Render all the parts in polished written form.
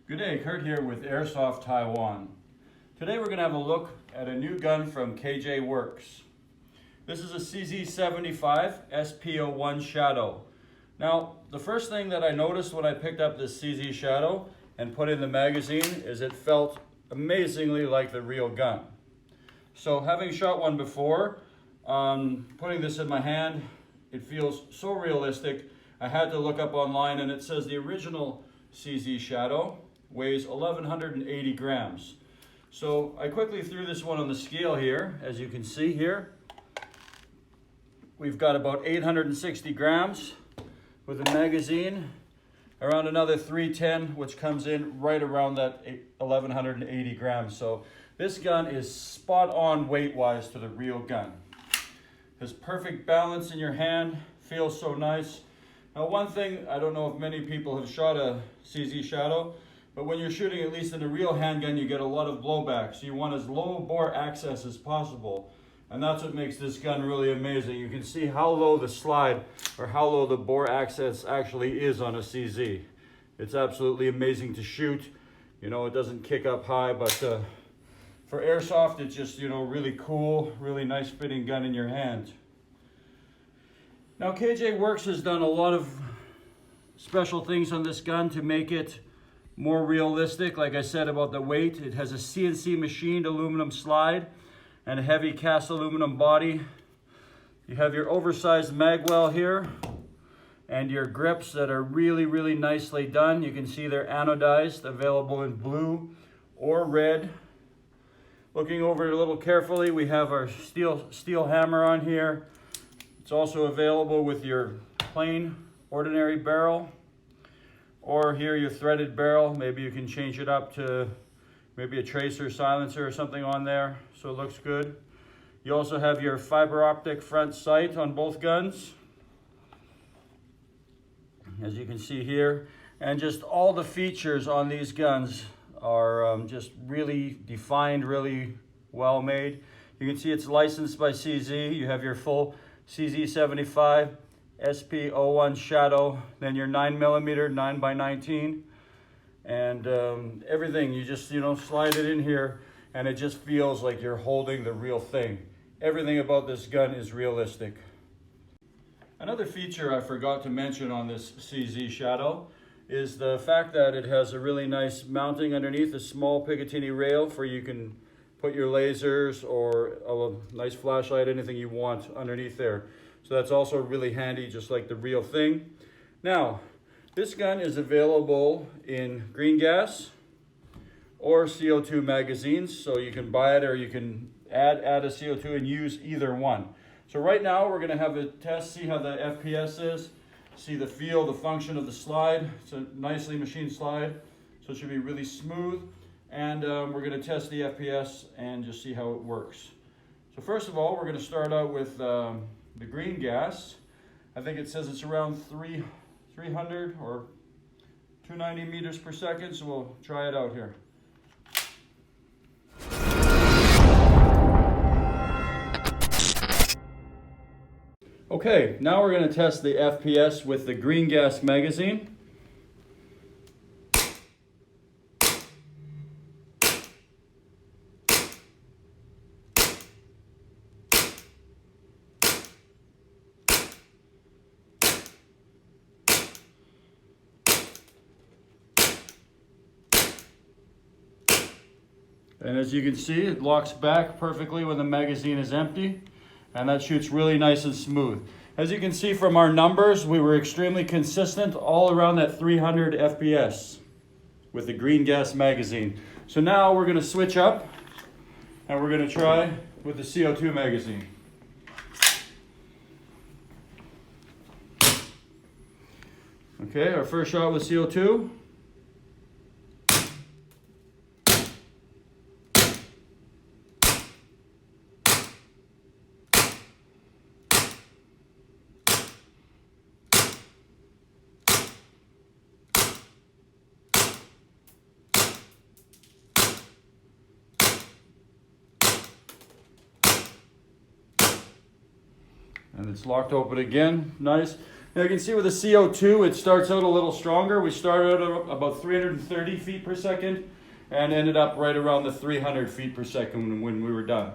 Good day, Kurt here with Airsoft Taiwan. Today we're going to have a look at a new gun from KJ Works. This is a CZ75 SP-01 Shadow. Now, the first thing that I noticed when I picked up this CZ Shadow and put in the magazine is it felt amazingly like the real gun. So having shot one before, putting this in my hand, it feels so realistic. I had to look up online and it says the original CZ Shadow weighs 1,180 grams. So I quickly threw this one on the scale here. As you can see here, we've got about 860 grams with a magazine, around another 310, which comes in right around that 1,180 grams. So this gun is spot on weight-wise to the real gun. Has perfect balance in your hand, feels so nice. Now one thing, I don't know if many people have shot a CZ Shadow, but when you're shooting, at least in a real handgun, you get a lot of blowback. So you want as low bore access as possible. And that's what makes this gun really amazing. You can see how low the slide or how low the bore access actually is on a CZ. It's absolutely amazing to shoot. You know, it doesn't kick up high, but for Airsoft, it's just, you know, really cool, really nice fitting gun in your hand. Now, KJ Works has done a lot of special things on this gun to make it more realistic. Like I said about the weight, it has a CNC machined aluminum slide and a heavy cast aluminum body. You have your oversized magwell here and your grips that are really, really nicely done. You can see they're anodized, available in blue or red. Looking over it a little carefully, we have our steel hammer on here. It's also available with your plain ordinary barrel, or here your threaded barrel. Maybe you can change it up to maybe a tracer silencer or something on there, so it looks good. You also have your fiber optic front sight on both guns, as you can see here. And just all the features on these guns are just really defined, really well made. You can see it's licensed by CZ. You have your full CZ75 SP-01 Shadow, then your 9mm 9x19, and everything. You just, you know, slide it in here and it just feels like you're holding the real thing. Everything about this gun is realistic. Another feature I forgot to mention on this CZ Shadow is the fact that it has a really nice mounting underneath, a small Picatinny rail for you can put your lasers or a nice flashlight, anything you want underneath there. So that's also really handy, just like the real thing. Now, this gun is available in green gas or CO2 magazines, so you can buy it or you can add a CO2 and use either one. So right now we're going to have a test, see how the FPS is, see the feel, the function of the slide. It's a nicely machined slide, so it should be really smooth. And we're going to test the FPS and just see how it works. So first of all, we're going to start out with the green gas. I think it says it's around 300 or 290 meters per second, so we'll try it out here. Okay, now we're going to test the FPS with the green gas magazine. And as you can see, it locks back perfectly when the magazine is empty, and that shoots really nice and smooth. As you can see from our numbers, we were extremely consistent all around that 300 FPS with the green gas magazine. So now we're going to switch up and we're going to try with the CO2 magazine. Okay, our first shot with CO2. And it's locked open again, nice. Now you can see with the CO2, it starts out a little stronger. We started at about 330 feet per second and ended up right around the 300 feet per second when we were done.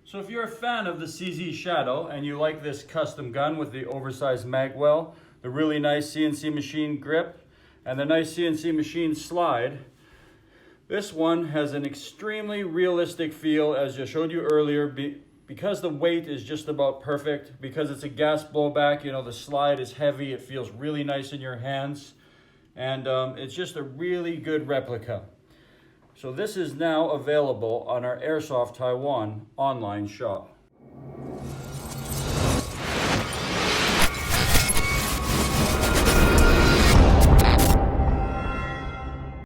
So if you're a fan of the CZ Shadow and you like this custom gun with the oversized mag well, the really nice CNC machine grip, and the nice CNC machine slide, this one has an extremely realistic feel, as I showed you earlier, because the weight is just about perfect, because it's a gas blowback, you know, the slide is heavy, it feels really nice in your hands, and it's just a really good replica. So this is now available on our Airsoft Taiwan online shop.